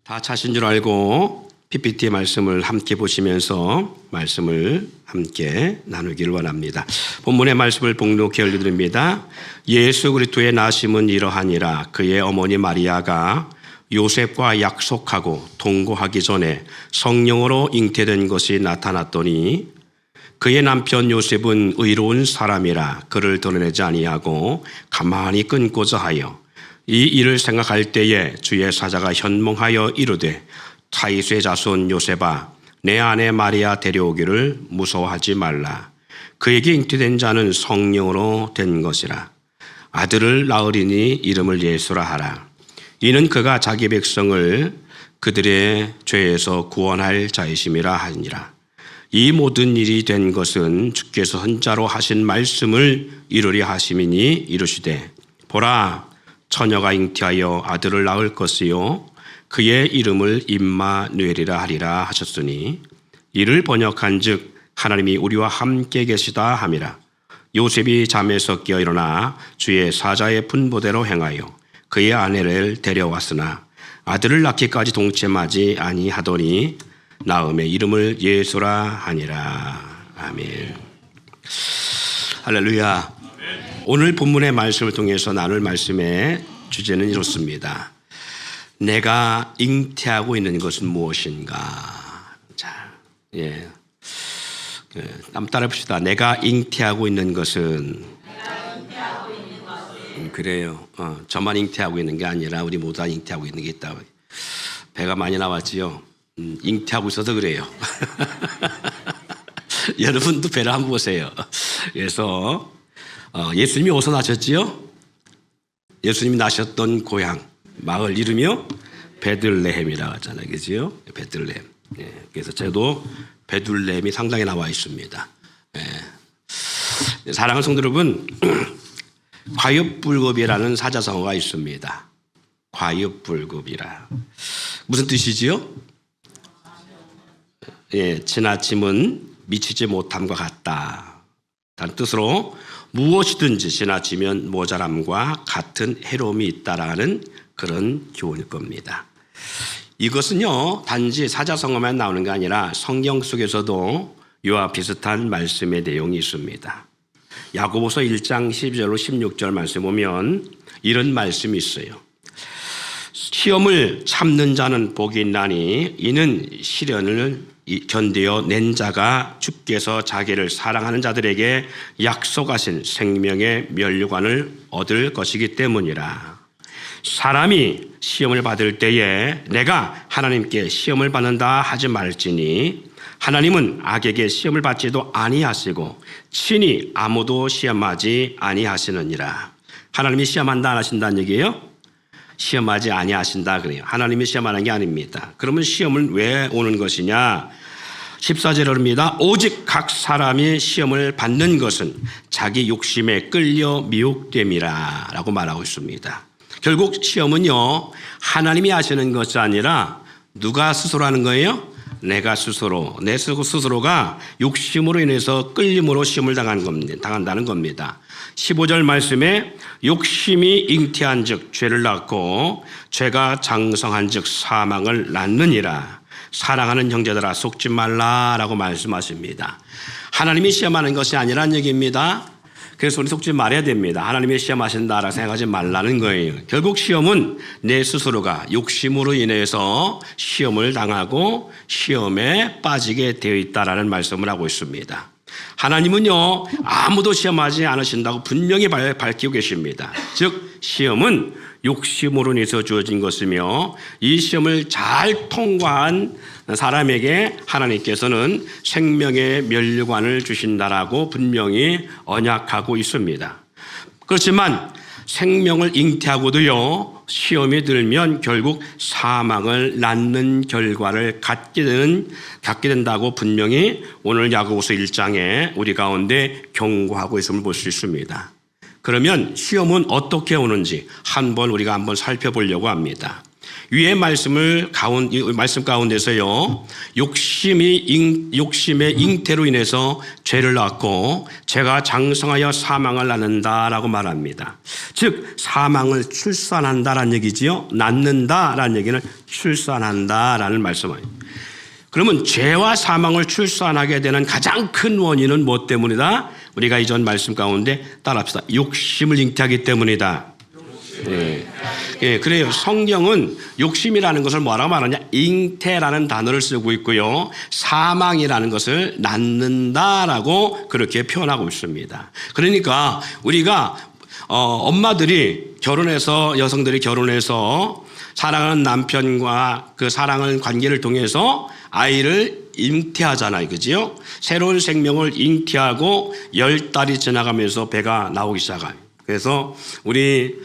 다 차신 줄 알고 PPT 말씀을 함께 보시면서 말씀을 함께 나누기를 원합니다. 본문의 말씀을 봉독해 올려드립니다. 예수 그리스도의 나심은 이러하니라. 그의 어머니 마리아가 요셉과 약속하고 동거하기 전에 성령으로 잉태된 것이 나타났더니 그의 남편 요셉은 의로운 사람이라 그를 드러내지 아니하고 가만히 끊고자 하여 이 일을 생각할 때에 주의 사자가 현몽하여 이르되 타이수의 자손 요셉아 내 아내 마리아 데려오기를 무서워하지 말라. 그에게 잉태된 자는 성령으로 된 것이라. 아들을 낳으리니 이름을 예수라 하라. 이는 그가 자기 백성을 그들의 죄에서 구원할 자이심이라 하니라. 이 모든 일이 된 것은 주께서 선자로 하신 말씀을 이루려 하심이니 이르시되 보라 처녀가 잉태하여 아들을 낳을 것이요 그의 이름을 임마누엘이라 하리라 하셨으니 이를 번역한즉 하나님이 우리와 함께 계시다 함이라. 요셉이 잠에서 깨어 일어나 주의 사자의 분보대로 행하여 그의 아내를 데려왔으나 아들을 낳기까지 동침하지 아니하더니 낳음의 이름을 예수라 하니라. 아멘. 할렐루야. 오늘 본문의 말씀을 통해서 나눌 말씀의 주제는 이렇습니다. 내가 잉태하고 있는 것은 무엇인가? 자, 한번 따라 봅시다. 내가 잉태하고 있는 것은 그래요. 저만 잉태하고 있는 게 아니라 우리 모두 다 잉태하고 있는 게 있다. 배가 많이 나왔지요. 잉태하고 있어서 그래요. 여러분도 배를 한번 보세요. 그래서 예수님이 어디서 나셨지요? 예수님이 나셨던 고향 마을 이름이요 베들레헴이라고 하잖아요, 그죠? 베들레헴. 그래서 저도 베들레헴이 상당히 나와 있습니다. 사랑하는 성도 여러분, 과엽불급이라는 사자성어가 있습니다. 과엽불급이라 무슨 뜻이지요? 지나침은 미치지 못함과 같다. 다른 뜻으로 무엇이든지 지나치면 모자람과 같은 해로움이 있다라는 그런 교훈일 겁니다. 이것은요 단지 사자성어만 나오는 게 아니라 성경 속에서도 이와 비슷한 말씀의 내용이 있습니다. 야고보서 1장 12절로 16절 말씀 보면 이런 말씀이 있어요. 시험을 참는 자는 복이 있나니 이는 시련을 견디어 낸 자가 주께서 자기를 사랑하는 자들에게 약속하신 생명의 면류관을 얻을 것이기 때문이라. 사람이 시험을 받을 때에 내가 하나님께 시험을 받는다 하지 말지니 하나님은 악에게 시험을 받지도 아니하시고 친히 아무도 시험하지 아니하시느니라. 하나님이 시험한다 안 하신다는 얘기예요? 시험하지 아니하신다 그래요. 하나님이 시험하는 게 아닙니다. 그러면 시험은 왜 오는 것이냐? 14절입니다. 오직 각 사람이 시험을 받는 것은 자기 욕심에 끌려 미혹됨이라 라고 말하고 있습니다. 결국 시험은요 하나님이 하시는 것이 아니라 누가 스스로 하는 거예요? 내가 스스로, 내 스스로가 욕심으로 인해서 끌림으로 시험을 당한다는 겁니다. 15절 말씀에 욕심이 잉태한 즉 죄를 낳고 죄가 장성한 즉 사망을 낳느니라. 사랑하는 형제들아 속지 말라라고 말씀하십니다. 하나님이 시험하는 것이 아니란 얘기입니다. 그래서 우리 속지 말아야 됩니다. 하나님이 시험하신다라고 생각하지 말라는 거예요. 결국 시험은 내 스스로가 욕심으로 인해서 시험을 당하고 시험에 빠지게 되어 있다라는 말씀을 하고 있습니다. 하나님은요 아무도 시험하지 않으신다고 분명히 밝히고 계십니다. 즉 시험은 욕심으로 인해서 주어진 것이며 이 시험을 잘 통과한 사람에게 하나님께서는 생명의 면류관을 주신다라고 분명히 언약하고 있습니다. 그렇지만 생명을 잉태하고도요 시험이 들면 결국 사망을 낳는 결과를 갖게 된다고 분명히 오늘 야고보서 1장에 우리 가운데 경고하고 있음을 볼 수 있습니다. 그러면 시험은 어떻게 오는지 한번 살펴보려고 합니다. 위의 말씀 가운데서요, 욕심의 잉태로 인해서 죄를 낳고 죄가 장성하여 사망을 낳는다라고 말합니다. 즉 사망을 출산한다라는 얘기지요. 낳는다라는 얘기는 출산한다라는 말씀이에요. 그러면 죄와 사망을 출산하게 되는 가장 큰 원인은 무엇 때문이다? 우리가 이전 말씀 가운데 따라합시다. 욕심을 잉태하기 때문이다. 예, 그래요. 성경은 욕심이라는 것을 뭐라고 말하냐? 잉태라는 단어를 쓰고 있고요. 사망이라는 것을 낳는다라고 그렇게 표현하고 있습니다. 그러니까 우리가 엄마들이 결혼해서, 여성들이 결혼해서 사랑하는 남편과 그 사랑하는 관계를 통해서 아이를 잉태하잖아요. 그죠? 새로운 생명을 잉태하고 10달이 지나가면서 배가 나오기 시작해요. 그래서 우리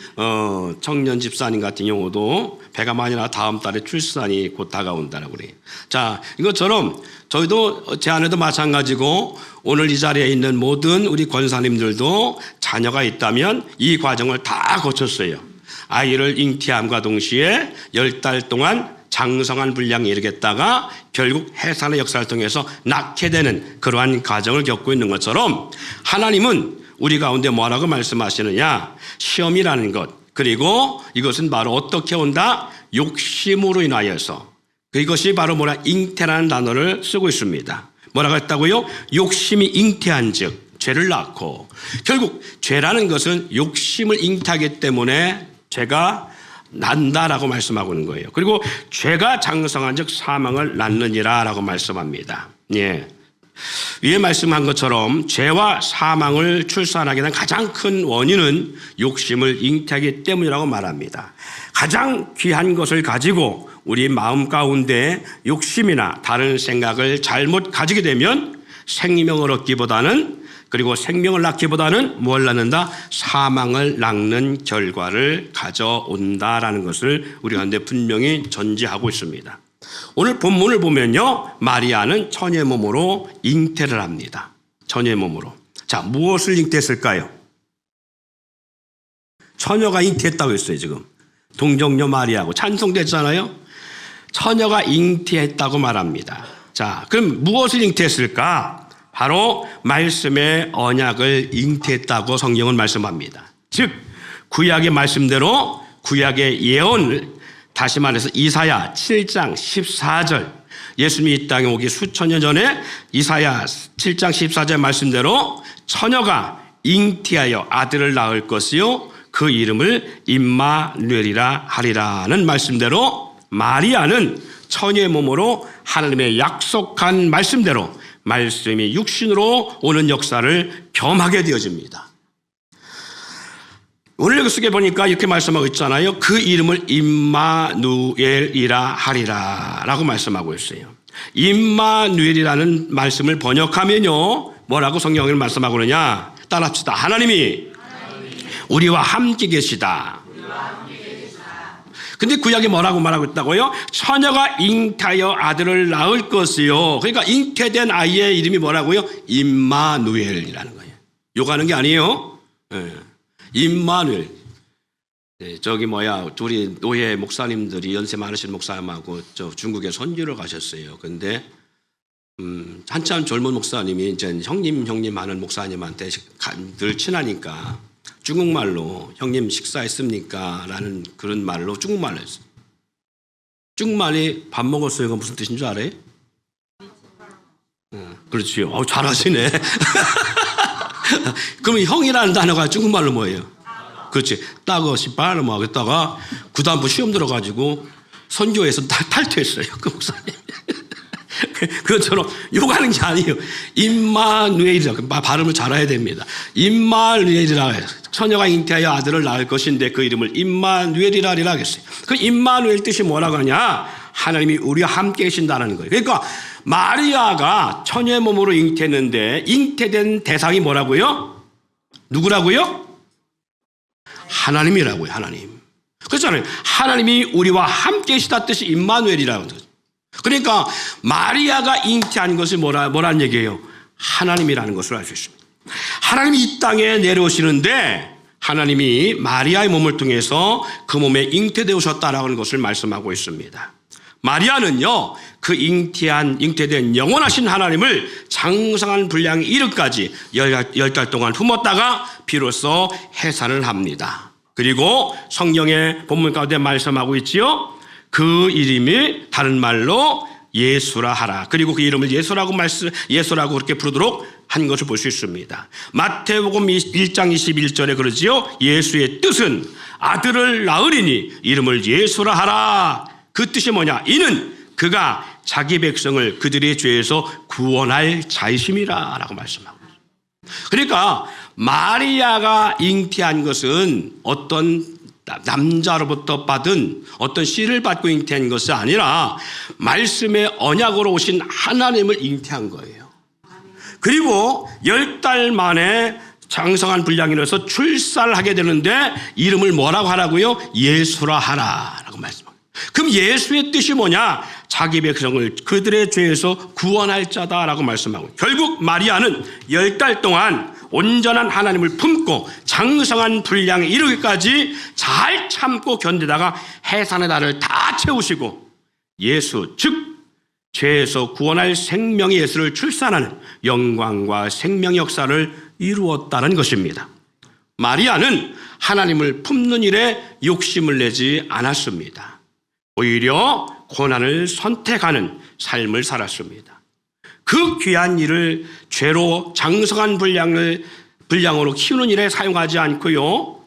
청년 집사님 같은 경우도 배가 많이 나 다음 달에 출산이 곧 다가온다라고 그래요. 자, 이것처럼 저희도 제 아내도 마찬가지고 오늘 이 자리에 있는 모든 우리 권사님들도 자녀가 있다면 이 과정을 다 거쳤어요. 아이를 잉태함과 동시에 10달 동안 장성한 분량에 이르겠다가 결국 해산의 역사를 통해서 낳게 되는 그러한 과정을 겪고 있는 것처럼 하나님은 우리 가운데 뭐라고 말씀하시느냐? 시험이라는 것, 그리고 이것은 바로 어떻게 온다? 욕심으로 인하여서. 이것이 바로 뭐라? 잉태라는 단어를 쓰고 있습니다. 뭐라고 했다고요? 욕심이 잉태한 즉 죄를 낳고, 결국 죄라는 것은 욕심을 잉태하기 때문에 죄가 난다라고 말씀하고 있는 거예요. 그리고 죄가 장성한 즉 사망을 낳느니라 라고 말씀합니다. 예. 위에 말씀한 것처럼 죄와 사망을 출산하게 된 가장 큰 원인은 욕심을 잉태하기 때문이라고 말합니다. 가장 귀한 것을 가지고 우리 마음 가운데 욕심이나 다른 생각을 잘못 가지게 되면 생명을 얻기보다는, 그리고 생명을 낳기보다는 뭘 낳는다? 사망을 낳는 결과를 가져온다라는 것을 우리 가운데 분명히 전제하고 있습니다. 오늘 본문을 보면요, 마리아는 처녀의 몸으로 잉태를 합니다. 처녀의 몸으로. 자, 무엇을 잉태했을까요? 처녀가 잉태했다고 했어요. 지금 동정녀 마리아하고 찬송됐잖아요. 처녀가 잉태했다고 말합니다. 자, 그럼 무엇을 잉태했을까? 바로 말씀의 언약을 잉태했다고 성경은 말씀합니다. 즉 구약의 말씀대로 구약의 예언을, 다시 말해서 이사야 7장 14절, 예수님이 이 땅에 오기 수천 년 전에 이사야 7장 14절 말씀대로 처녀가 잉태하여 아들을 낳을 것이요 그 이름을 임마누엘이라 하리라는 말씀대로 마리아는 처녀의 몸으로 하나님의 약속한 말씀대로 말씀이 육신으로 오는 역사를 경험하게 되어집니다. 오늘 여기 쓰게 보니까 이렇게 말씀하고 있잖아요. 그 이름을 임마누엘이라 하리라 라고 말씀하고 있어요. 임마누엘이라는 말씀을 번역하면요, 뭐라고 성경을 말씀하고 그러냐? 따라합시다. 하나님이 우리와 함께 계시다. 근데 구약이 뭐라고 말하고 있다고요? 처녀가 잉태하여 아들을 낳을 것이요. 그러니까 잉태된 아이의 이름이 뭐라고요? 임마누엘이라는 거예요. 욕하는 게 아니에요. 네. 임마누엘. 네, 우리 노예 목사님들이, 연세 많으신 목사님하고 저 중국에 선교를 가셨어요. 근데 한참 젊은 목사님이 이제 형님 하는 목사님한테 늘 친하니까 중국말로 형님 식사했습니까? 라는 그런 말로 중국말로 했어요. 중국말이 밥 먹었어요. 이건 무슨 뜻인 줄 알아요? 그렇지요. 잘하시네. 그러면 형이라는 단어가 중국말로 뭐예요? 그렇지. 따거시 빠르 뭐 하겠다가 구단부 시험 들어가지고 선교에서 탈퇴했어요. 그 목사님. 그것처럼 욕하는 게 아니에요. 임마누엘이라, 발음을 잘해야 됩니다. 임마누엘이라 해요. 처녀가 잉태하여 아들을 낳을 것인데 그 이름을 임마누엘이라 하겠어요. 그 임마누엘 뜻이 뭐라고 하냐? 하나님이 우리와 함께 계신다는 거예요. 그러니까 마리아가 처녀의 몸으로 잉태했는데 잉태된 대상이 뭐라고요? 누구라고요? 하나님이라고요. 하나님. 그렇잖아요. 하나님이 우리와 함께 계시다 뜻이 임마누엘이라는 거죠. 그러니까 마리아가 잉태한 것이 뭐라는 얘기예요? 하나님이라는 것을 알 수 있습니다. 하나님이 이 땅에 내려오시는데 하나님이 마리아의 몸을 통해서 그 몸에 잉태되셨다라고 하는 것을 말씀하고 있습니다. 마리아는요, 그 잉태된 영원하신 하나님을 장성한 분량에 이르기까지 10달 동안 품었다가 비로소 해산을 합니다. 그리고 성경의 본문 가운데 말씀하고 있지요. 그 이름이 다른 말로 예수라 하라. 그리고 그 이름을 예수라고 그렇게 부르도록 한 것을 볼 수 있습니다. 마태복음 1장 21절에 그러지요. 예수의 뜻은 아들을 낳으리니 이름을 예수라 하라. 그 뜻이 뭐냐? 이는 그가 자기 백성을 그들의 죄에서 구원할 자이심이라 라고 말씀하고 있습니다. 그러니까 마리아가 잉태한 것은 어떤 남자로부터 받은 어떤 씨를 받고 잉태한 것이 아니라 말씀의 언약으로 오신 하나님을 잉태한 거예요. 그리고 10달 만에 장성한 분량이라서 출산을 하게 되는데 이름을 뭐라고 하라고요? 예수라 하라라고 말씀합니다. 그럼 예수의 뜻이 뭐냐? 자기 백성을 그들의 죄에서 구원할 자다라고 말씀하고, 결국 마리아는 10달 동안 온전한 하나님을 품고 장성한 분량에 이르기까지 잘 참고 견디다가 해산의 달을 다 채우시고 예수, 즉 죄에서 구원할 생명의 예수를 출산하는 영광과 생명의 역사를 이루었다는 것입니다. 마리아는 하나님을 품는 일에 욕심을 내지 않았습니다. 오히려 고난을 선택하는 삶을 살았습니다. 그 귀한 일을 죄로 장성한 분량으로 키우는 일에 사용하지 않고요,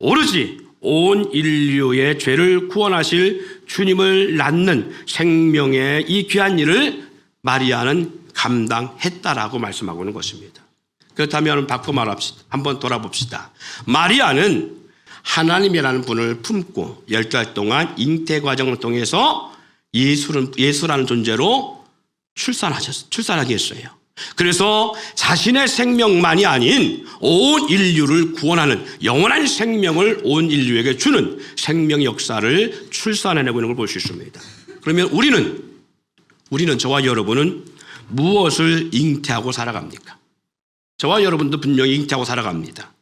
오로지 온 인류의 죄를 구원하실 주님을 낳는 생명의 이 귀한 일을 마리아는 감당했다라고 말씀하고 있는 것입니다. 그렇다면 바꿔 말합시다. 한번 돌아봅시다. 마리아는 하나님이라는 분을 품고 10달 동안 잉태 과정을 통해서 예수라는 존재로 출산하게 했어요. 그래서 자신의 생명만이 아닌 온 인류를 구원하는 영원한 생명을 온 인류에게 주는 생명 역사를 출산해내고 있는 걸 볼 수 있습니다. 그러면 우리는 저와 여러분은 무엇을 잉태하고 살아갑니까? 저와 여러분도 분명히 잉태하고 살아갑니다.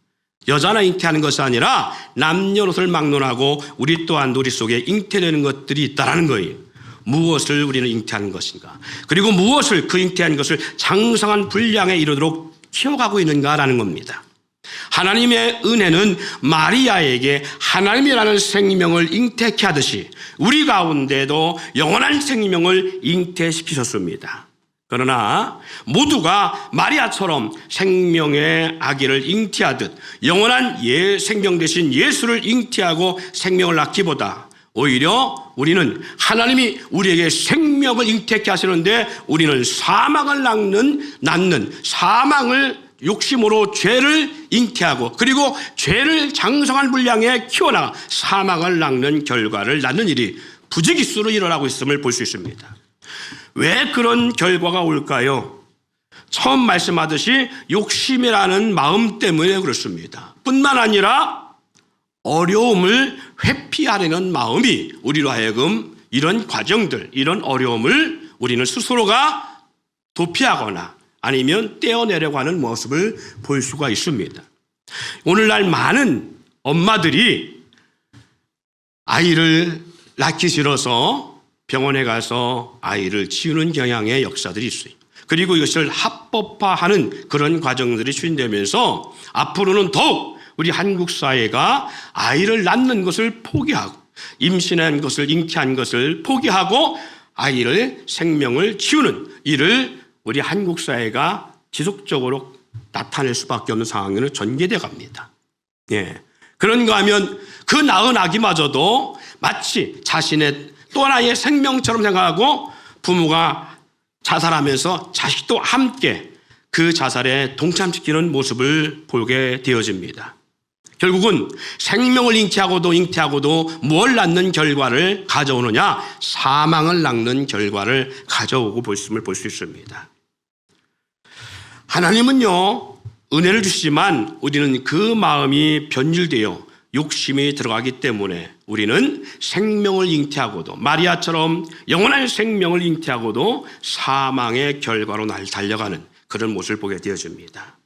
여자나 잉태하는 것이 아니라 남녀노소를 막론하고 우리 또한 우리 속에 잉태되는 것들이 있다는 거예요. 무엇을 우리는 잉태하는 것인가? 그리고 무엇을 그 잉태한 것을 장성한 분량에 이르도록 키워가고 있는가라는 겁니다. 하나님의 은혜는 마리아에게 하나님이라는 생명을 잉태케 하듯이 우리 가운데도 영원한 생명을 잉태시키셨습니다. 그러나 모두가 마리아처럼 생명의 아기를 잉태하듯 영원한 생명 대신 예수를 잉태하고 생명을 낳기보다 오히려 우리는 하나님이 우리에게 생명을 잉태케 하시는데 우리는 사망을 낳는 사망을 욕심으로 죄를 잉태하고 그리고 죄를 장성한 분량에 키워나가 사망을 낳는 결과를 낳는 일이 부지기수로 일어나고 있음을 볼 수 있습니다. 왜 그런 결과가 올까요? 처음 말씀하듯이 욕심이라는 마음 때문에 그렇습니다. 뿐만 아니라 어려움을 회피하려는 마음이 우리로 하여금 이런 과정들, 이런 어려움을 우리는 스스로가 도피하거나 아니면 떼어내려고 하는 모습을 볼 수가 있습니다. 오늘날 많은 엄마들이 아이를 낳기 싫어서 병원에 가서 아이를 지우는 경향의 역사들이 있어요. 그리고 이것을 합법화하는 그런 과정들이 추진되면서 앞으로는 더욱 우리 한국 사회가 아이를 낳는 것을 포기하고 임신한 것을 잉태한 것을 포기하고 아이를 생명을 지우는 일을 우리 한국 사회가 지속적으로 나타낼 수밖에 없는 상황으로 전개되어 갑니다. 예. 그런가 하면 그 낳은 아기마저도 마치 자신의 또 하나의 생명처럼 생각하고 부모가 자살하면서 자식도 함께 그 자살에 동참시키는 모습을 보게 되어집니다. 결국은 생명을 잉태하고도 뭘 낳는 결과를 가져오느냐? 사망을 낳는 결과를 가져오고 있음을 볼 수 있습니다. 하나님은요, 은혜를 주시지만 우리는 그 마음이 변질되어 욕심이 들어가기 때문에 우리는 생명을 잉태하고도 마리아처럼 영원한 생명을 잉태하고도 사망의 결과로 달려가는 그런 모습을 보게 되어집니다.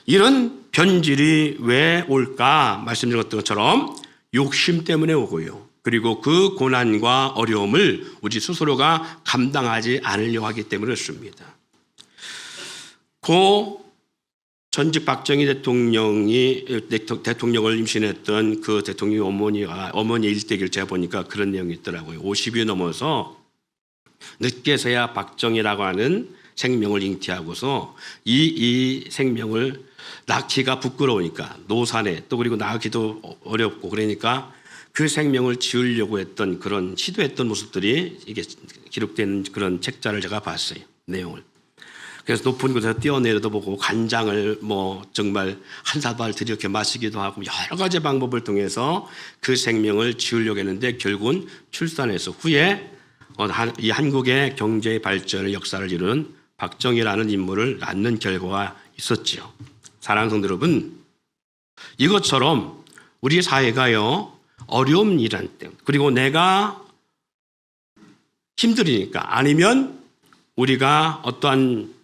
이런 변질이 왜 올까? 말씀드린 것처럼 욕심 때문에 오고요. 그리고 그 고난과 어려움을 우리 스스로가 감당하지 않으려고 하기 때문에 그렇습니다. 고 전직 박정희 대통령을 임신했던 그 대통령 어머니 일대기를 제가 보니까 그런 내용이 있더라고요. 50이 넘어서 늦게서야 박정희라고 하는 생명을 잉태하고서 이 생명을 낳기가 부끄러우니까 노산에 또 그리고 낳기도 어렵고 그러니까 그 생명을 지으려고 했던 그런 시도했던 모습들이 이게 기록된 그런 책자를 제가 봤어요. 내용을. 그래서 높은 곳에서 뛰어내려도 보고 간장을 정말 한 사발 들이렇게 마시기도 하고 여러 가지 방법을 통해서 그 생명을 지으려고 했는데 결국은 출산해서 후에 이 한국의 경제의 발전을 역사를 이루는 박정희라는 인물을 낳는 결과가 있었지요. 사랑하는 성도 여러분, 이것처럼 우리 사회가요 어려움 일할 때 그리고 내가 힘들으니까 아니면 우리가 어떠한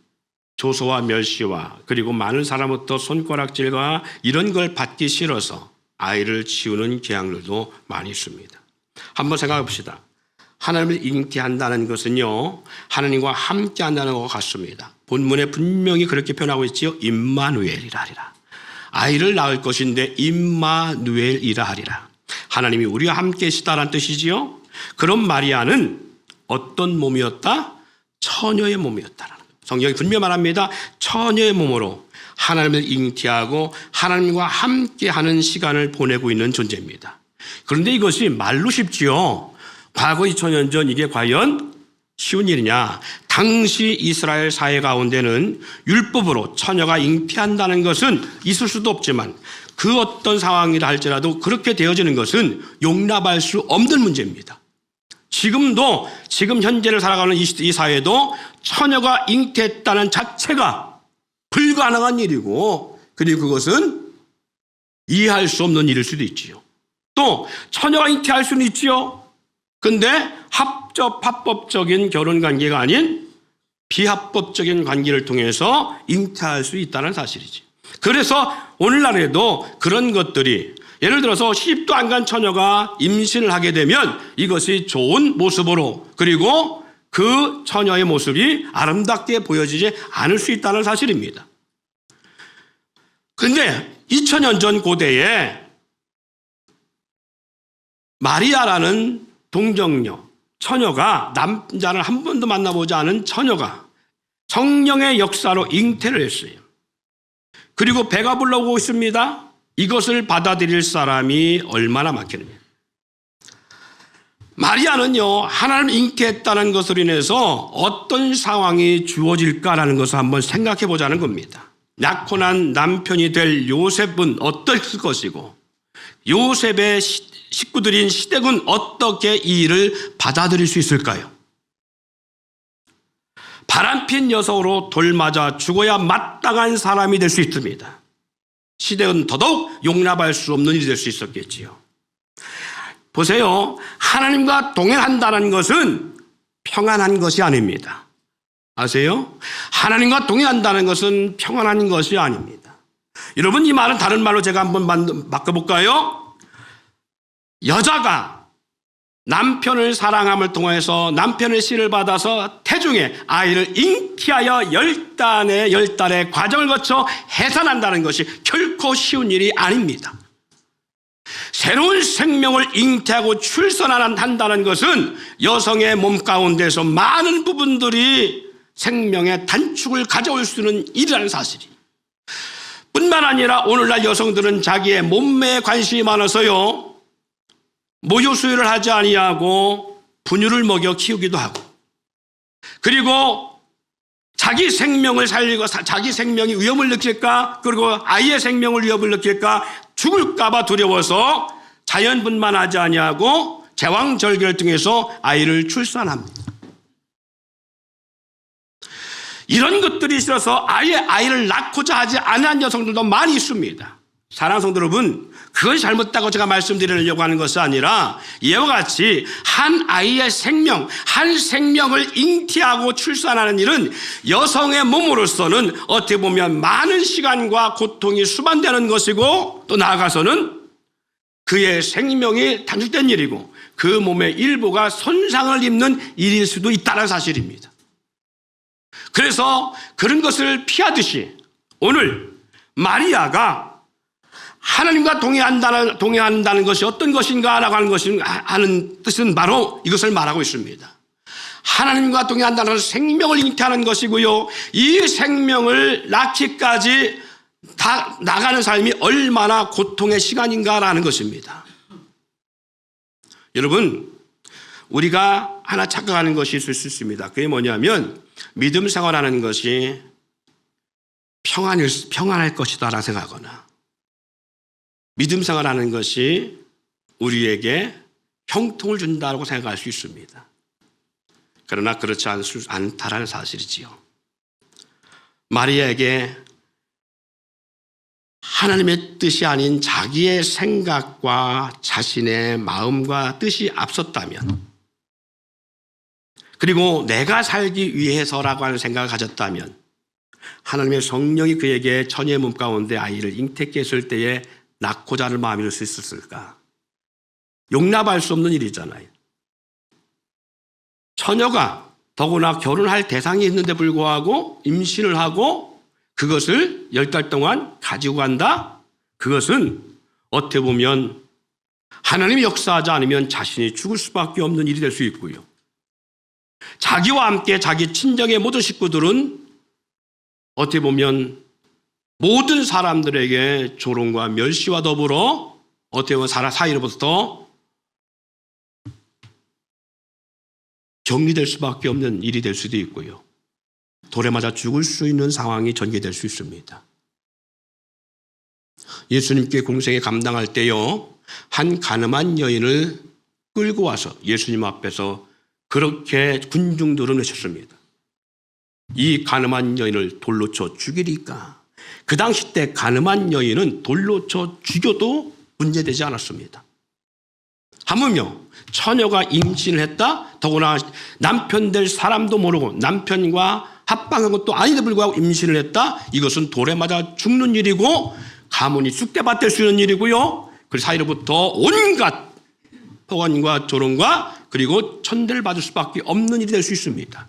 조소와 멸시와 그리고 많은 사람부터 손가락질과 이런 걸 받기 싫어서 아이를 지우는 경향들도 많이 있습니다. 한번 생각해 봅시다. 하나님을 잉태한다는 것은요 하나님과 함께 한다는 것 같습니다. 본문에 분명히 그렇게 표현하고 있지요. 임마누엘이라 하리라. 아이를 낳을 것인데 임마누엘이라 하리라. 하나님이 우리와 함께 계시다라는 뜻이지요. 그런 마리아는 어떤 몸이었다? 처녀의 몸이었다라는 거예요. 성경이 분명히 말합니다. 처녀의 몸으로 하나님을 잉태하고 하나님과 함께하는 시간을 보내고 있는 존재입니다. 그런데 이것이 말로 쉽지요. 과거 2000년 전 이게 과연 쉬운 일이냐? 당시 이스라엘 사회 가운데는 율법으로 처녀가 잉태한다는 것은 있을 수도 없지만 그 어떤 상황이라 할지라도 그렇게 되어지는 것은 용납할 수 없는 문제입니다. 지금도 지금 현재를 살아가는 이 사회도 처녀가 잉태했다는 자체가 불가능한 일이고 그리고 그것은 이해할 수 없는 일일 수도 있지요. 또 처녀가 잉태할 수는 있지요. 근데 합법적인 결혼 관계가 아닌 비합법적인 관계를 통해서 잉태할 수 있다는 사실이지. 그래서 오늘날에도 그런 것들이 예를 들어서 시집도 안 간 처녀가 임신을 하게 되면 이것이 좋은 모습으로 그리고 그 처녀의 모습이 아름답게 보여지지 않을 수 있다는 사실입니다. 그런데 2000년 전 고대에 마리아라는 동정녀, 처녀가 남자를 한 번도 만나보지 않은 처녀가 성령의 역사로 잉태를 했어요. 그리고 배가 불러오고 있습니다. 이것을 받아들일 사람이 얼마나 많겠느냐. 마리아는요, 하나님을 잉태했다는 것으로 인해서 어떤 상황이 주어질까라는 것을 한번 생각해 보자는 겁니다. 낳고 난 남편이 될 요셉은 어떨 것이고 요셉의 식구들인 시댁은 어떻게 이 일을 받아들일 수 있을까요? 바람핀 녀석으로 돌맞아 죽어야 마땅한 사람이 될 수 있습니다. 시댁은 더더욱 용납할 수 없는 일이 될 수 있었겠지요. 보세요. 하나님과 동행한다는 것은 평안한 것이 아닙니다. 아세요? 하나님과 동행한다는 것은 평안한 것이 아닙니다. 여러분, 이 말은 다른 말로 제가 한번 바꿔볼까요? 여자가 남편을 사랑함을 통해서 남편의 씨를 받아서 태중에 아이를 잉태하여 10달의 과정을 거쳐 해산한다는 것이 결코 쉬운 일이 아닙니다. 새로운 생명을 잉태하고 출산한다는 것은 여성의 몸 가운데서 많은 부분들이 생명의 단축을 가져올 수 있는 일이라는 사실이. 뿐만 아니라 오늘날 여성들은 자기의 몸매에 관심이 많아서요, 모유 수유를 하지 아니하고 분유를 먹여 키우기도 하고, 그리고 자기 생명을 살리고 자기 생명이 위험을 느낄까, 그리고 아이의 생명을 위험을 느낄까, 죽을까봐 두려워서 자연분만하지 아니하고 제왕절개를 통해서 아이를 출산합니다. 이런 것들이 있어서 아예 아이를 낳고자 하지 않은 여성들도 많이 있습니다. 사랑하는 성도 여러분, 그것이 잘못다고 제가 말씀드리려고 하는 것이 아니라 이와 같이 한 아이의 생명, 한 생명을 잉태하고 출산하는 일은 여성의 몸으로서는 어떻게 보면 많은 시간과 고통이 수반되는 것이고, 또 나아가서는 그의 생명이 단축된 일이고 그 몸의 일부가 손상을 입는 일일 수도 있다는 사실입니다. 그래서 그런 것을 피하듯이 오늘 마리아가 하나님과 동행한다는 것이 어떤 것인가라고 하는 뜻은 바로 이것을 말하고 있습니다. 하나님과 동행한다는 것은 생명을 잉태하는 것이고요, 이 생명을 낳기까지 다 나가는 삶이 얼마나 고통의 시간인가라는 것입니다. 여러분, 우리가 하나 착각하는 것이 있을 수 있습니다. 그게 뭐냐면 믿음 생활하는 것이 평안할 것이다 라고 생각하거나, 믿음 생활하는 것이 우리에게 형통을 준다고 생각할 수 있습니다. 그러나 그렇지 않다라는 사실이지요. 마리아에게 하나님의 뜻이 아닌 자기의 생각과 자신의 마음과 뜻이 앞섰다면, 그리고 내가 살기 위해서라고 하는 생각을 가졌다면, 하나님의 성령이 그에게 처녀의 몸 가운데 아이를 잉태케 했을 때에 낳고자 하는 마음일 수 있었을까? 용납할 수 없는 일이잖아요. 처녀가 더구나 결혼할 대상이 있는데 불구하고 임신을 하고 그것을 10달 동안 가지고 간다? 그것은 어떻게 보면 하나님이 역사하지 않으면 자신이 죽을 수밖에 없는 일이 될 수 있고요, 자기와 함께 자기 친정의 모든 식구들은 어떻게 보면 모든 사람들에게 조롱과 멸시와 더불어 어떻게 보면 사이로부터 격리될 수밖에 없는 일이 될 수도 있고요, 돌에 맞아 죽을 수 있는 상황이 전개될 수 있습니다. 예수님께 공생에 감당할 때요, 한 가늠한 여인을 끌고 와서 예수님 앞에서 그렇게 군중들은 외쳤습니다. 이 가늠한 여인을 돌로 쳐 죽이리까? 그 당시 때 가늠한 여인은 돌로 쳐 죽여도 문제되지 않았습니다. 하물며 처녀가 임신을 했다, 더구나 남편 될 사람도 모르고 남편과 합방한 것도 아닌데 불구하고 임신을 했다, 이것은 돌에 맞아 죽는 일이고 가문이 쑥대밭 될 수 있는 일이고요, 그 사이로부터 온갖 폭언과 조롱과 그리고 천대를 받을 수밖에 없는 일이 될 수 있습니다.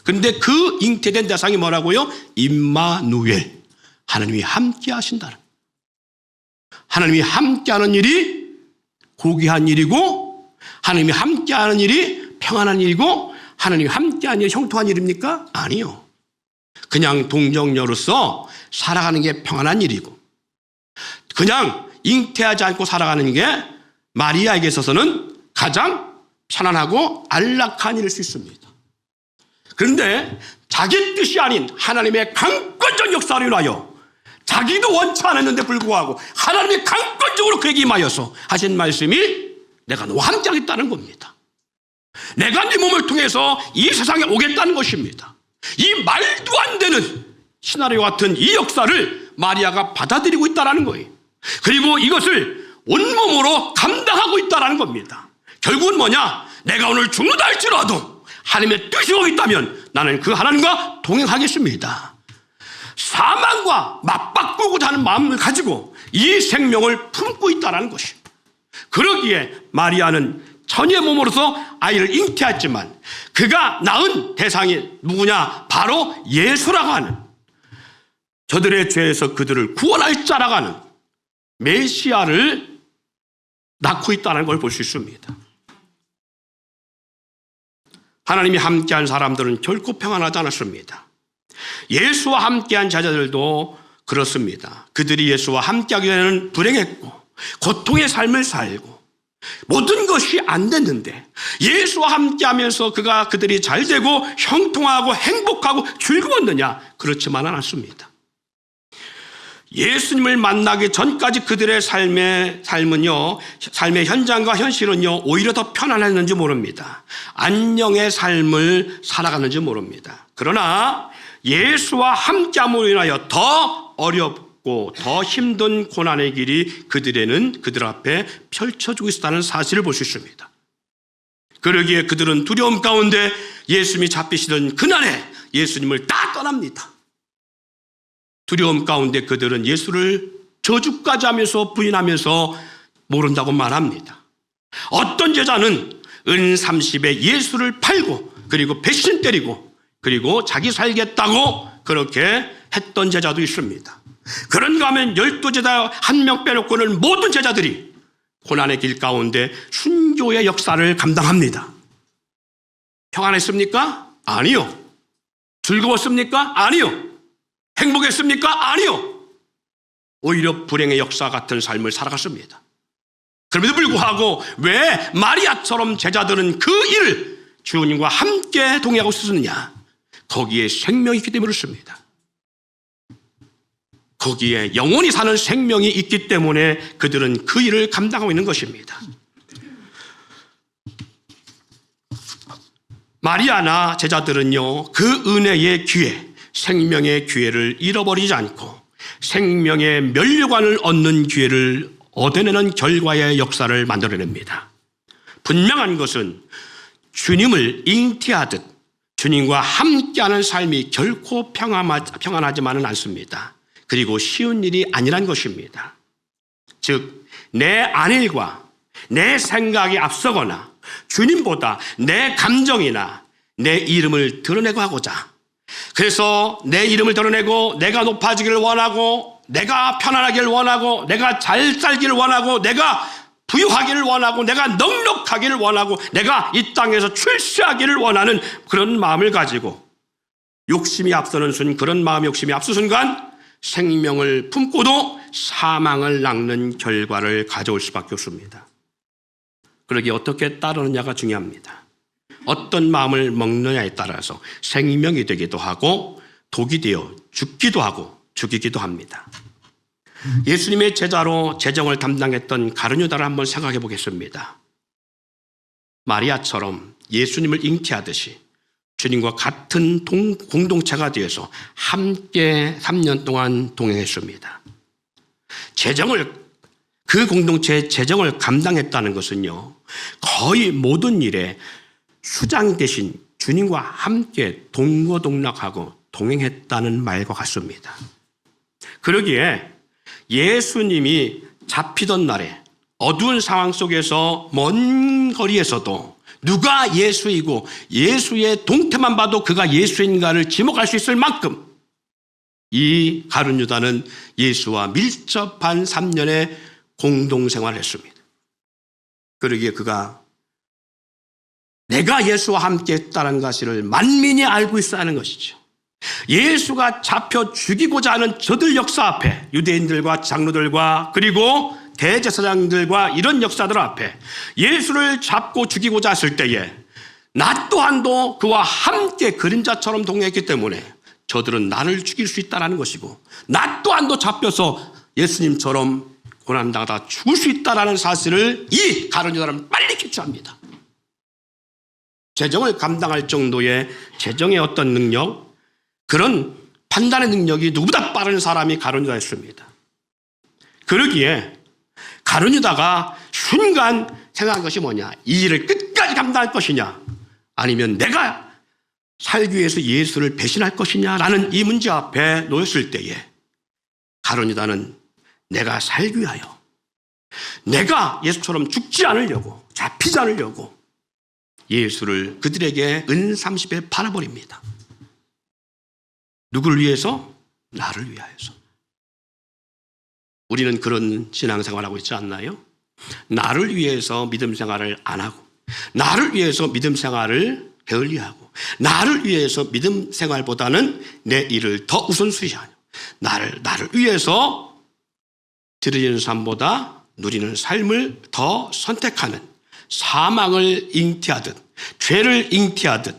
그런데 그 잉태된 대상이 뭐라고요? 임마누엘, 하나님이 함께 하신다는, 하나님이 함께하는 일이 고귀한 일이고, 하나님이 함께하는 일이 평안한 일이고, 하나님이 함께하는 일이 형통한 일입니까? 아니요. 그냥 동정녀로서 살아가는 게 평안한 일이고, 그냥 잉태하지 않고 살아가는 게 마리아에게 있어서는 가장 편안하고 안락한 일일 수 있습니다. 그런데 자기 뜻이 아닌 하나님의 강권적 역사로 인하여 자기도 원치 않았는데 불구하고 하나님이 강권적으로 그에게 임하여서 하신 말씀이 내가 너와 함께 하겠다는 겁니다. 내가 네 몸을 통해서 이 세상에 오겠다는 것입니다. 이 말도 안 되는 시나리오 같은 이 역사를 마리아가 받아들이고 있다는 거예요. 그리고 이것을 온몸으로 감당하고 있다는 겁니다. 결국은 뭐냐? 내가 오늘 죽는다 할지라도 하나님의 뜻이 거기 있다면 나는 그 하나님과 동행하겠습니다. 사망과 맞바꾸고자 하는 마음을 가지고 이 생명을 품고 있다는 것입니다. 그러기에 마리아는 처녀의 몸으로서 아이를 잉태했지만 그가 낳은 대상이 누구냐? 바로 예수라고 하는, 저들의 죄에서 그들을 구원할 자라고 하는 메시아를 낳고 있다는 걸 볼 수 있습니다. 하나님이 함께한 사람들은 결코 평안하지 않았습니다. 예수와 함께한 자녀들도 그렇습니다. 그들이 예수와 함께하기 전에는 불행했고 고통의 삶을 살고 모든 것이 안 됐는데 예수와 함께하면서 그들이 잘 되고 형통하고 행복하고 즐거웠느냐? 그렇지만은 않습니다. 예수님을 만나기 전까지 그들의 삶의 현장과 현실은요, 오히려 더 편안했는지 모릅니다. 안녕의 삶을 살아갔는지 모릅니다. 그러나 예수와 함께함으로 인하여 더 좁고 더 힘든 고난의 길이 그들 앞에 펼쳐지고 있다는 사실을 볼 수 있습니다. 그러기에 그들은 두려움 가운데 예수님이 잡히시던 그날에 예수님을 다 떠납니다. 두려움 가운데 그들은 예수를 저주까지 하면서 부인하면서 모른다고 말합니다. 어떤 제자는 은 30에 예수를 팔고 그리고 배신 때리고 그리고 자기 살겠다고 그렇게 했던 제자도 있습니다. 그런가 하면 12제자 한 명 빼놓고는 모든 제자들이 고난의 길 가운데 순교의 역사를 감당합니다. 평안했습니까? 아니요. 즐거웠습니까? 아니요. 행복했습니까? 아니요. 오히려 불행의 역사 같은 삶을 살아갔습니다. 그럼에도 불구하고 왜 마리아처럼 제자들은 그 일을 주님과 함께 동행하고 있었느냐? 거기에 생명이 있기 때문에 그렇습니다. 거기에 영원히 사는 생명이 있기 때문에 그들은 그 일을 감당하고 있는 것입니다. 마리아나 제자들은요, 그 은혜의 기회, 생명의 기회를 잃어버리지 않고 생명의 면류관을 얻는 기회를 얻어내는 결과의 역사를 만들어냅니다. 분명한 것은 주님을 잉태하듯 주님과 함께하는 삶이 결코 평안하지만은 않습니다. 그리고 쉬운 일이 아니란 것입니다. 즉, 내 안일과 내 생각이 앞서거나 주님보다 내 감정이나 내 이름을 드러내고 하고자, 그래서 내 이름을 드러내고 내가 높아지기를 원하고 내가 편안하기를 원하고 내가 잘 살기를 원하고 내가 부유하기를 원하고 내가 넉넉하기를 원하고 내가 이 땅에서 출세하기를 원하는 그런 마음을 가지고 욕심이 앞서는 순간, 그런 마음의 욕심이 앞서 순간 생명을 품고도 사망을 낳는 결과를 가져올 수밖에 없습니다. 그러기에 어떻게 따르느냐가 중요합니다. 어떤 마음을 먹느냐에 따라서 생명이 되기도 하고 독이 되어 죽기도 하고 죽이기도 합니다. 예수님의 제자로 재정을 담당했던 가룟유다를 한번 생각해 보겠습니다. 마리아처럼 예수님을 잉태하듯이 주님과 같은 공동체가 되어서 함께 3년 동안 동행했습니다. 그 공동체의 재정을 감당했다는 것은요, 거의 모든 일에 수장 대신 주님과 함께 동거동락하고 동행했다는 말과 같습니다. 그러기에 예수님이 잡히던 날에 어두운 상황 속에서 먼 거리에서도 누가 예수이고 예수의 동태만 봐도 그가 예수인가를 지목할 수 있을 만큼 이 가룟유다는 예수와 밀접한 3년의 공동생활을 했습니다. 그러기에 그가 내가 예수와 함께 했다는 사실을 만민이 알고 있어야 하는 것이죠. 예수가 잡혀 죽이고자 하는 저들 역사 앞에 유대인들과 장로들과 그리고 대제사장들과 이런 역사들 앞에 예수를 잡고 죽이고자 했을 때에 나 또한도 그와 함께 그림자처럼 동행했기 때문에 저들은 나를 죽일 수 있다는 것이고 나 또한도 잡혀서 예수님처럼 고난당하다 죽을 수 있다는 사실을 이 가룟유다는 빨리 캐치합니다. 재정을 감당할 정도의 재정의 어떤 능력, 그런 판단의 능력이 누구보다 빠른 사람이 가룟유다였습니다. 그러기에 가룟유다가 순간 생각한 것이 뭐냐? 이 일을 끝까지 감당할 것이냐? 아니면 내가 살기 위해서 예수를 배신할 것이냐라는 이 문제 앞에 놓였을 때에 가룟유다는 내가 살기 위하여 내가 예수처럼 죽지 않으려고 잡히지 않으려고 예수를 그들에게 은 30에 팔아버립니다. 누구를 위해서? 나를 위하여서. 우리는 그런 신앙생활을 하고 있지 않나요? 나를 위해서 믿음 생활을 안 하고 나를 위해서 믿음 생활을 게을리하고 나를 위해서 믿음 생활보다는 내 일을 더 우선순위하며 나를 위해서 드리는 삶보다 누리는 삶을 더 선택하는 사망을 잉태하듯 죄를 잉태하듯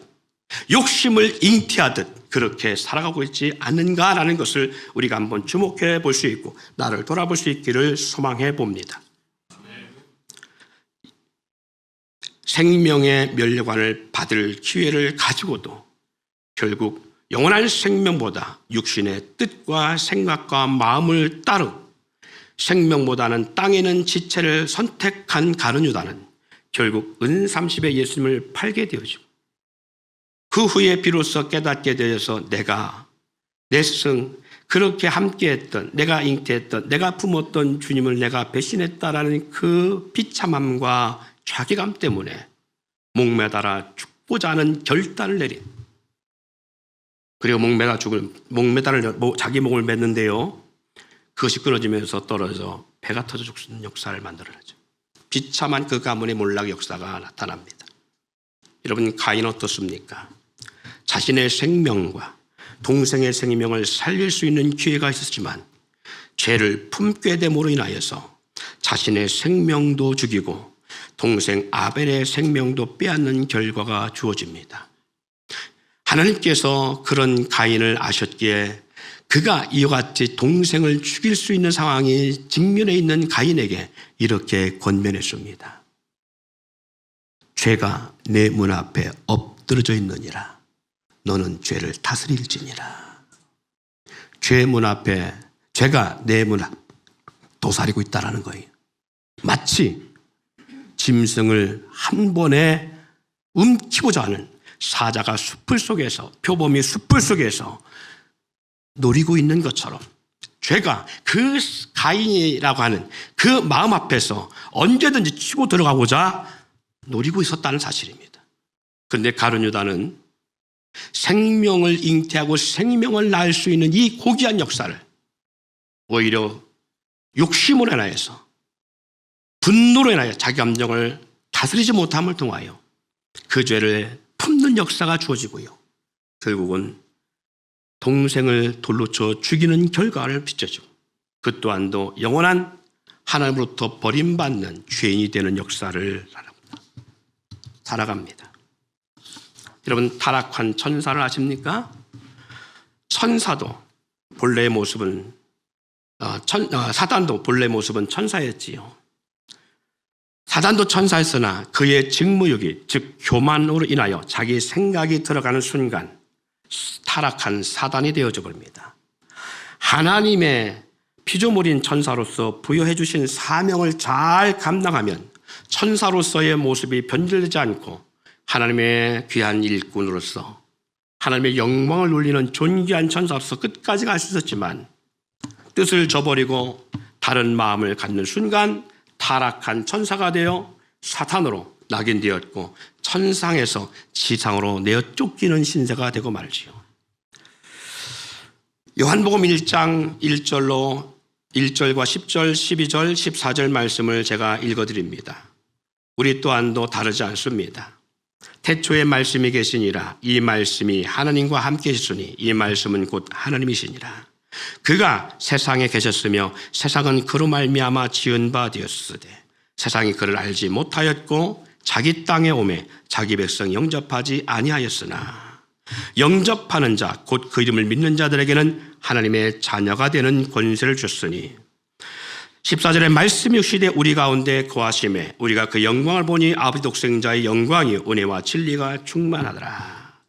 욕심을 잉태하듯 그렇게 살아가고 있지 않는가라는 것을 우리가 한번 주목해 볼 수 있고 나를 돌아볼 수 있기를 소망해 봅니다. 생명의 면류관을 받을 기회를 가지고도 결국 영원한 생명보다 육신의 뜻과 생각과 마음을 따르 생명보다는 땅에 있는 지체를 선택한 가룟 유다는 결국 은30에 예수님을 팔게 되어지고 그 후에 비로소 깨닫게 되어서 내가 내 스승 그렇게 함께했던 내가 잉태했던 내가 품었던 주님을 내가 배신했다라는 그 비참함과 자괴감 때문에 목매달아 죽고자 하는 결단을 내린 그리고 목매달을 자기 목을 맸는데요. 그것이 끊어지면서 떨어져 배가 터져 죽는 역사를 만들어내죠. 비참한 그 가문의 몰락 역사가 나타납니다. 여러분 가인은 어떻습니까? 자신의 생명과 동생의 생명을 살릴 수 있는 기회가 있었지만 죄를 품게 됨으로 인하여서 자신의 생명도 죽이고 동생 아벨의 생명도 빼앗는 결과가 주어집니다. 하나님께서 그런 가인을 아셨기에 그가 이와 같이 동생을 죽일 수 있는 상황이 직면해 있는 가인에게 이렇게 권면했습니다. 죄가 내 문 앞에 엎드러져 있느니라. 너는 죄를 다스릴지니라. 죄 문 앞에 죄가 내 문 앞에 도사리고 있다는 거예요. 마치 짐승을 한 번에 움키고자 하는 사자가 숲을 속에서 표범이 숲을 속에서 노리고 있는 것처럼 죄가 그 가인이라고 하는 그 마음 앞에서 언제든지 치고 들어가고자 노리고 있었다는 사실입니다. 그런데 가룟 유다는 생명을 잉태하고 생명을 낳을 수 있는 이 고귀한 역사를 오히려 욕심으로 인하여서 분노로 인하여 자기 감정을 다스리지 못함을 통하여 그 죄를 품는 역사가 주어지고요. 결국은 동생을 돌로 쳐 죽이는 결과를 빚어지고 그 또한도 영원한 하나님으로부터 버림받는 죄인이 되는 역사를 살아갑니다. 여러분 타락한 천사를 아십니까? 천사도 본래의 모습은 사단도 본래의 모습은 천사였지요. 사단도 천사였으나 그의 직무유기 즉 교만으로 인하여 자기 생각이 들어가는 순간 타락한 사단이 되어져 버립니다. 하나님의 피조물인 천사로서 부여해 주신 사명을 잘 감당하면 천사로서의 모습이 변질되지 않고 하나님의 귀한 일꾼으로서 하나님의 영광을 누리는 존귀한 천사로서 끝까지 갈 수 있었지만 뜻을 저버리고 다른 마음을 갖는 순간 타락한 천사가 되어 사탄으로 낙인되었고 천상에서 지상으로 내어 쫓기는 신세가 되고 말지요. 요한복음 1장 1절과 10절, 12절, 14절 말씀을 제가 읽어드립니다. 우리 또한도 다르지 않습니다. 태초에 말씀이 계시니라. 이 말씀이 하나님과 함께 계시니 이 말씀은 곧 하나님이시니라. 그가 세상에 계셨으며 세상은 그로 말미암아 지은 바 되었으되 세상이 그를 알지 못하였고 자기 땅에 오매 자기 백성 영접하지 아니하였으나 영접하는 자 곧 그 이름을 믿는 자들에게는 하나님의 자녀가 되는 권세를 줬으니 14절에 말씀이 육시되 우리 가운데 거하심에 우리가 그 영광을 보니 아버지 독생자의 영광이 은혜와 진리가 충만하더라.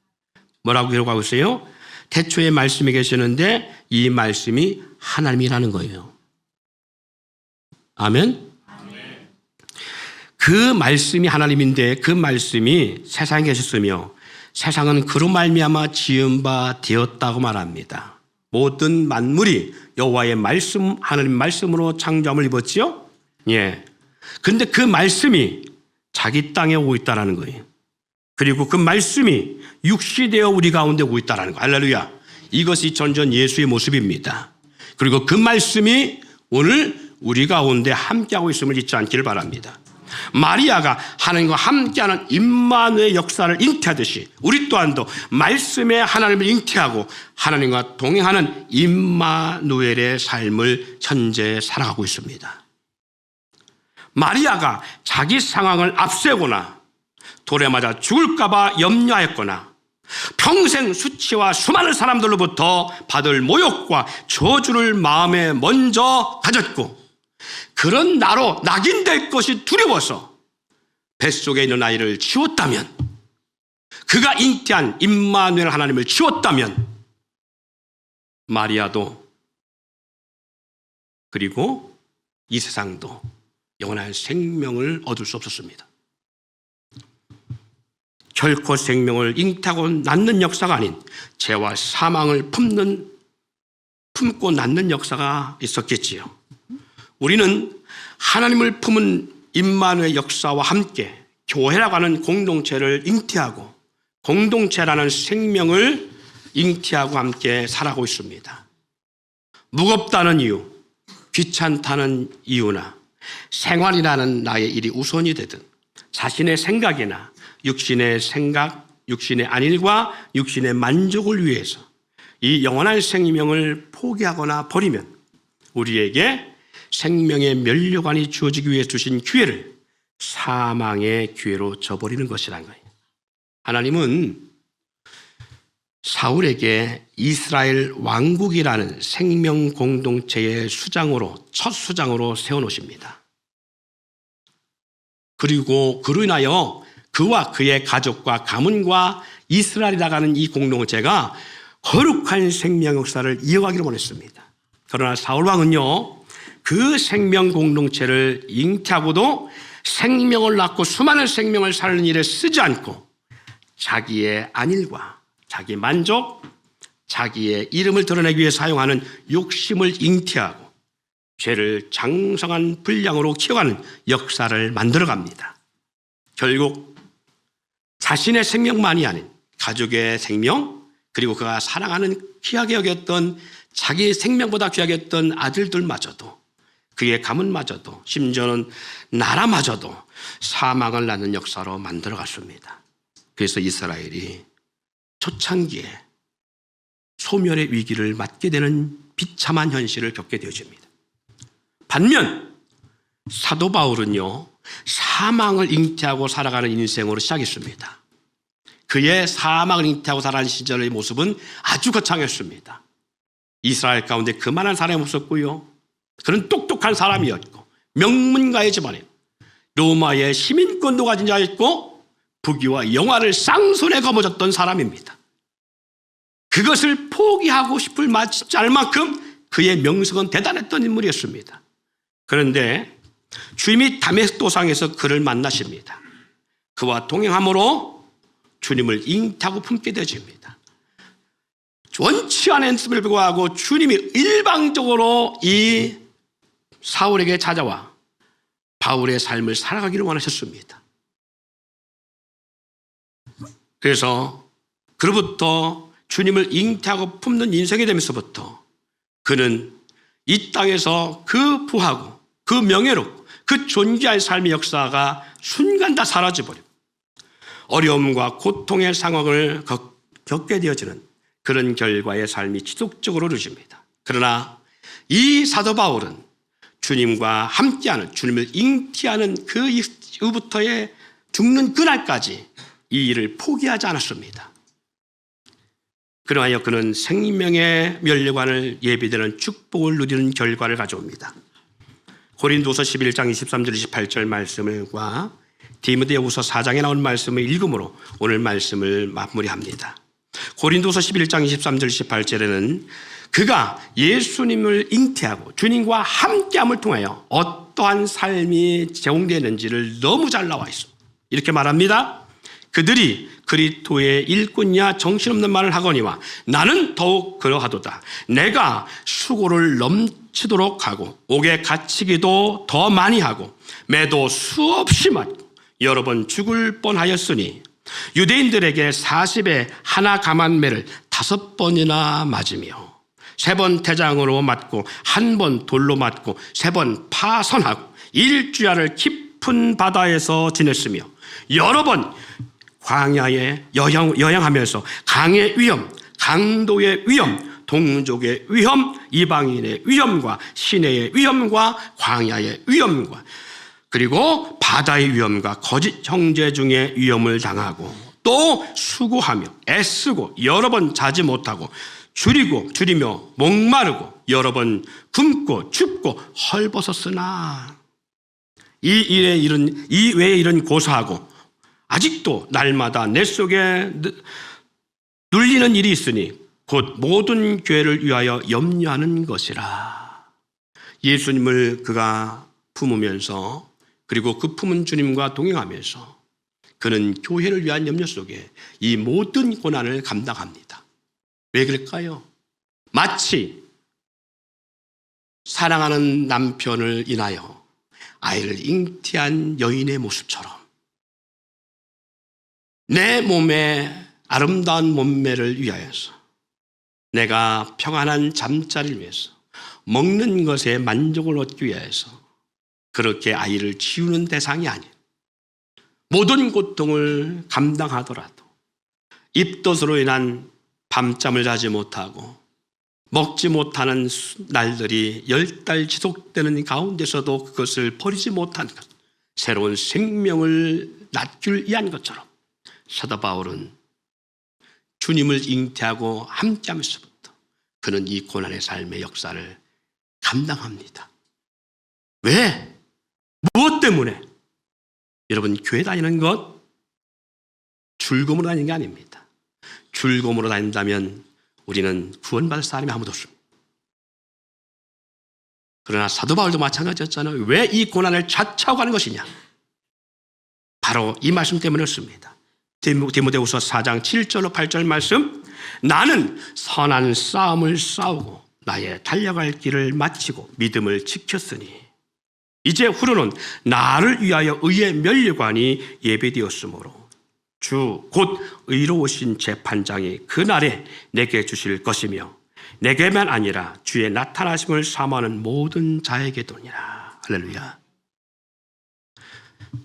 뭐라고 기록하고 있어요? 태초에 말씀이 계시는데 이 말씀이 하나님이라는 거예요. 아멘? 그 말씀이 하나님인데 그 말씀이 세상에 계셨으며 세상은 그로 말미암아 지은 바 되었다고 말합니다. 모든 만물이 여호와의 말씀, 하나님 말씀으로 창조함을 입었지요? 예. 근데 그 말씀이 자기 땅에 오고 있다는 거예요. 그리고 그 말씀이 육시되어 우리 가운데 오고 있다는 거. 할렐루야. 이것이 전전 예수의 모습입니다. 그리고 그 말씀이 오늘 우리 가운데 함께하고 있음을 잊지 않기를 바랍니다. 마리아가 하나님과 함께하는 임마누엘 역사를 잉태하듯이 우리 또한도 말씀에 하나님을 잉태하고 하나님과 동행하는 임마누엘의 삶을 현재 살아가고 있습니다. 마리아가 자기 상황을 앞세우거나 돌에 맞아 죽을까 봐 염려하였거나 평생 수치와 수많은 사람들로부터 받을 모욕과 저주를 마음에 먼저 가졌고 그런 나로 낙인될 것이 두려워서 뱃속에 있는 아이를 지웠다면 그가 잉태한 임마누엘 하나님을 지웠다면 마리아도 그리고 이 세상도 영원한 생명을 얻을 수 없었습니다. 결코 생명을 잉태하고 낳는 역사가 아닌 죄와 사망을 품고 낳는 역사가 있었겠지요. 우리는 하나님을 품은 임마누엘 역사와 함께 교회라고 하는 공동체를 잉태하고 공동체라는 생명을 잉태하고 함께 살아가고 있습니다. 무겁다는 이유, 귀찮다는 이유나 생활이라는 나의 일이 우선이 되든 자신의 생각이나 육신의 생각, 육신의 안일과 육신의 만족을 위해서 이 영원한 생명을 포기하거나 버리면 우리에게 생명의 면류관이 주어지기 위해 주신 기회를 사망의 기회로 저버리는 것이란 거예요. 하나님은 사울에게 이스라엘 왕국이라는 생명 공동체의 첫 수장으로 세워놓으십니다. 그리고 그로 인하여 그와 그의 가족과 가문과 이스라엘이라고 하는 이 공동체가 거룩한 생명 역사를 이어가기를 원했습니다. 그러나 사울 왕은요, 그 생명 공동체를 잉태하고도 생명을 낳고 수많은 생명을 살리는 일에 쓰지 않고 자기의 안일과 자기 만족, 자기의 이름을 드러내기 위해 사용하는 욕심을 잉태하고 죄를 장성한 분량으로 키워가는 역사를 만들어갑니다. 결국 자신의 생명만이 아닌 가족의 생명, 그리고 그가 사랑하는 귀하게 여겼던 자기의 생명보다 귀하게 여겼던 아들들마저도, 그의 가문마저도, 심지어는 나라마저도 사망을 낳는 역사로 만들어갔습니다. 그래서 이스라엘이 초창기에 소멸의 위기를 맞게 되는 비참한 현실을 겪게 되어집니다. 반면 사도 바울은요, 사망을 잉태하고 살아가는 인생으로 시작했습니다. 그의 사망을 잉태하고 살아가는 시절의 모습은 아주 거창했습니다. 이스라엘 가운데 그만한 사람이 없었고요, 그는 똑똑한 사람이었고 명문가의 집안에 로마의 시민권도 가진 자였고 부귀와 영화를 쌍손에 거머쥐었던 사람입니다. 그것을 포기하고 싶지 않을 만큼 그의 명성은 대단했던 인물이었습니다. 그런데 주님이 다메섹도상에서 그를 만나십니다. 그와 동행함으로 주님을 잉태하고 품게 되어집니다. 원치 않았음에도 불구하고 주님이 일방적으로 이 사울에게 찾아와 바울의 삶을 살아가기를 원하셨습니다. 그래서 그로부터 주님을 잉태하고 품는 인생이 되면서부터 그는 이 땅에서 그 부하고 그 명예롭고 그 존귀한 삶의 역사가 순간 다 사라져버리고 어려움과 고통의 상황을 겪게 되어지는 그런 결과의 삶이 지속적으로 이루어집니다. 그러나 이 사도 바울은 주님과 함께하는, 주님을 잉태하는 그 이후부터의 죽는 그날까지 이 일을 포기하지 않았습니다. 그러하여 그는 생명의 면류관을 예비되는 축복을 누리는 결과를 가져옵니다. 고린도서 11장 23절 28절 말씀과 디모데후서 4장에 나온 말씀을 읽음으로 오늘 말씀을 마무리합니다. 고린도서 11장 23절 28절에는 그가 예수님을 잉태하고 주님과 함께함을 통하여 어떠한 삶이 제공되는지를 너무 잘 나와 있습니다. 이렇게 말합니다. 그들이 그리스도의 일꾼이야 정신없는 말을 하거니와 나는 더욱 그러하도다. 내가 수고를 넘치도록 하고 옥에 갇히기도 더 많이 하고 매도 수없이 맞고 여러 번 죽을 뻔하였으니 유대인들에게 40에 하나 감한 매를 5번이나 맞으며 3번 태장으로 맞고 1번 돌로 맞고 3번 파선하고 일주야를 깊은 바다에서 지냈으며 여러 번 광야에 여행하면서 강의 위험, 강도의 위험, 동족의 위험, 이방인의 위험과 시내의 위험과 광야의 위험과 그리고 바다의 위험과 거짓 형제 중에 위험을 당하고 또 수고하며 애쓰고 여러 번 자지 못하고 줄이며 목마르고 여러 번 굶고 춥고 헐벗었으나 이 외에 이런 고사하고 아직도 날마다 내 속에 눌리는 일이 있으니 곧 모든 교회를 위하여 염려하는 것이라. 예수님을 그가 품으면서 그리고 그 품은 주님과 동행하면서 그는 교회를 위한 염려 속에 이 모든 고난을 감당합니다. 왜 그럴까요? 마치 사랑하는 남편을 인하여 아이를 잉태한 여인의 모습처럼 내 몸의 아름다운 몸매를 위하여서 내가 평안한 잠자리를 위해서 먹는 것에 만족을 얻기 위해서 그렇게 아이를 지우는 대상이 아닌 모든 고통을 감당하더라도 입덧으로 인한 밤잠을 자지 못하고 먹지 못하는 날들이 10달 지속되는 가운데서도 그것을 버리지 못한 것, 새로운 생명을 낳기를 위한 것처럼 사도 바울은 주님을 잉태하고 함께하면서부터 그는 이 고난의 삶의 역사를 감당합니다. 왜? 무엇 때문에? 여러분, 교회 다니는 것 즐거움으로 다니는 게 아닙니다. 즐거움으로 다닌다면 우리는 구원받을 사람이 아무도 없습니다. 그러나 사도 바울도 마찬가지였잖아요. 왜 이 고난을 자처하고 가는 것이냐? 바로 이 말씀 때문이었습니다. 디모데후서 4장 7절로 8절 말씀, 나는 선한 싸움을 싸우고 나의 달려갈 길을 마치고 믿음을 지켰으니 이제 후로는 나를 위하여 의의 면류관이 예배되었으므로 주 곧 의로우신 재판장이 그날에 내게 주실 것이며 내게만 아니라 주의 나타나심을 사모하는 모든 자에게도니라. 할렐루야.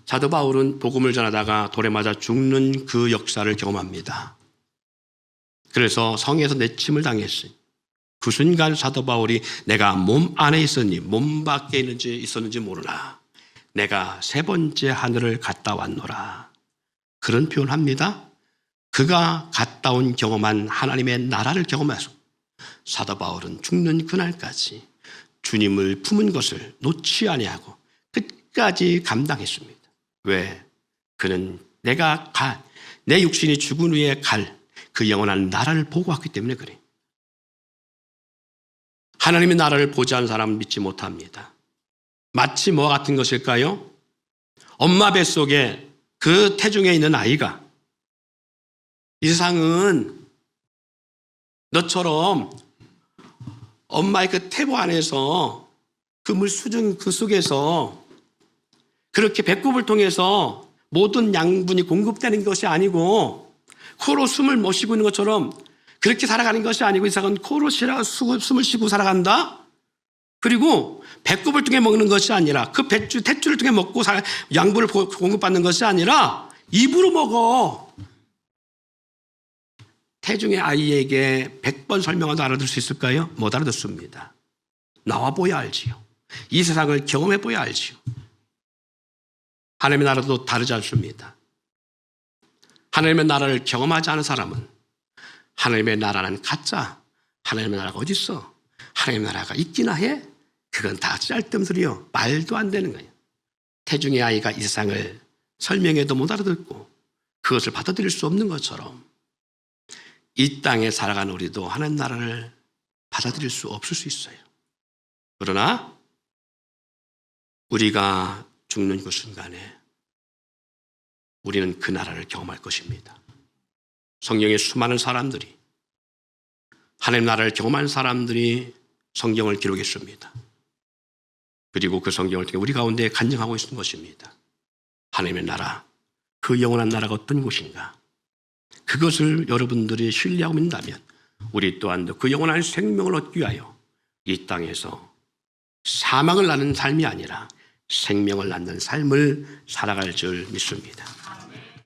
사도 바울은 복음을 전하다가 돌에 맞아 죽는 그 역사를 경험합니다. 그래서 성에서 내침을 당했으니 그 순간 사도 바울이 내가 몸 안에 있었니 몸 밖에 있었는지 모르나 내가 3번째 하늘을 갔다 왔노라. 그런 표현합니다. 그가 갔다 온 경험한 하나님의 나라를 경험해서 사도 바울은 죽는 그날까지 주님을 품은 것을 놓지 아니하고 끝까지 감당했습니다. 왜? 그는 내 육신이 죽은 후에 갈 그 영원한 나라를 보고 왔기 때문에 그래. 하나님의 나라를 보지 않은 사람은 믿지 못합니다. 마치 뭐와 같은 것일까요? 엄마 뱃속에 그 태중에 있는 아이가 이 세상은 너처럼 엄마의 그 태보 안에서 그 물 수중 그 속에서 그렇게 배꼽을 통해서 모든 양분이 공급되는 것이 아니고 코로 숨을 못 쉬고 있는 것처럼 그렇게 살아가는 것이 아니고 이 세상은 코로 숨을 쉬고 살아간다. 그리고 배꼽을 통해 먹는 것이 아니라 그 탯줄을 통해 먹고 양분을 공급받는 것이 아니라 입으로 먹어. 태중의 아이에게 100번 설명해도 알아들 수 있을까요? 못 알아듣습니다. 나와 보야 알지요. 이 세상을 경험해 보야 알지요. 하나님의 나라도 다르지 않습니다. 하나님의 나라를 경험하지 않은 사람은 하나님의 나라는 가짜, 하나님의 나라가 어디 있어? 하나님의 나라가 있기나 해? 그건 다 짤뜸들이요. 말도 안 되는 거예요. 태중의 아이가 이 세상을 설명해도 못 알아듣고 그것을 받아들일 수 없는 것처럼 이 땅에 살아가는 우리도 하나님 나라를 받아들일 수 없을 수 있어요. 그러나 우리가 죽는 그 순간에 우리는 그 나라를 경험할 것입니다. 성경의 수많은 사람들이 하나님 나라를 경험한 사람들이 성경을 기록했습니다. 그리고 그 성경을 통해 우리 가운데 간증하고 있는 것입니다. 하나님의 나라, 그 영원한 나라가 어떤 곳인가? 그것을 여러분들이 신뢰하고 믿는다면 우리 또한도 그 영원한 생명을 얻기 위하여 이 땅에서 사망을 낳는 삶이 아니라 생명을 낳는 삶을 살아갈 줄 믿습니다.